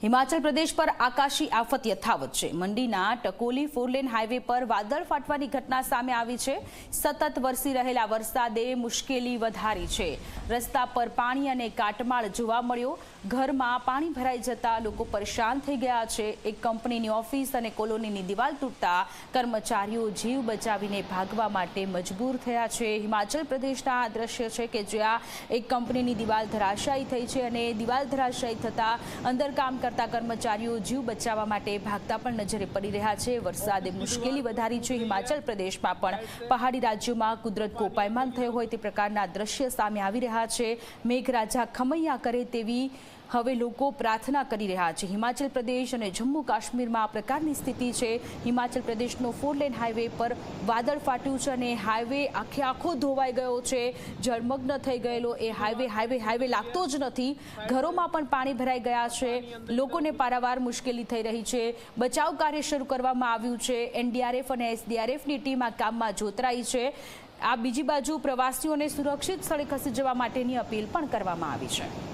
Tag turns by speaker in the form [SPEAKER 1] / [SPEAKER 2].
[SPEAKER 1] हिमाचल प्रदेश पर आकाशी आफत यथावत છે। મંડીના ટકોલી ફોરલેન હાઈવે પર વાદળ ફાટવાની ઘટના સામે આવી છે। સતત વરસી રહેલા વરસાદે મુશ્કેલી વધારી છે। રસ્તા પર પાણી અને કાટમાળ જોવા મળ્યો। ઘરમાં પાણી ભરાઈ જતા લોકો પરેશાન થઈ ગયા છે। એક કંપનીની ઓફિસ અને કોલોનીની દિવાલ તૂટતા કર્મચારીઓ જીવ બચાવીને ભાગવા માટે મજબૂર થયા છે। હિમાચલ પ્રદેશના આ દ્રશ્ય છે કે જ્યાં એક કંપનીની દિવાલ ધરાશાયી થઈ છે અને દિવાલ ધરાશાયી થતા અંદર કામ કરતા કર્મચારીઓ જીવ બચાવવા માટે ભાગતા પણ નજરે પડી રહ્યા છે। વરસાદે મુશ્કેલી વધારી છે। હિમાચલ પ્રદેશમાં પણ પહાડી રાજ્યોમાં કુદરત કોપાયમાન થયો હોય તે પ્રકારના દ્રશ્ય સામે આવી રહ્યા છે। મેઘરાજા ખમૈયા કરે તેવી હવે લોકો પ્રાર્થના કરી રહ્યા છે। હિમાચલ પ્રદેશ અને જમ્મુ કાશ્મીરમાં આ પ્રકારની સ્થિતિ છે। હિમાચલ પ્રદેશનો ફોરલેન હાઈવે પર વાદળ ફાટ્યું છે અને હાઈવે આખો ધોવાઈ ગયો છે। જળમગ્ન થઈ ગયેલો એ હાઈવે લાગતો જ નથી। ઘરોમાં પણ પાણી ભરાઈ ગયા છે। લોકોને પારાવાર મુશ્કેલી થઈ રહી છે। બચાવ કાર્ય શરૂ કરવામાં આવ્યું છે। એનડીઆરએફ અને એસડીઆરએફની ટીમ આ કામમાં જોતરાઈ છે। આ બીજી બાજુ પ્રવાસીઓને સુરક્ષિત સ્થળે ખસી જવા માટેની અપીલ પણ કરવામાં આવી છે।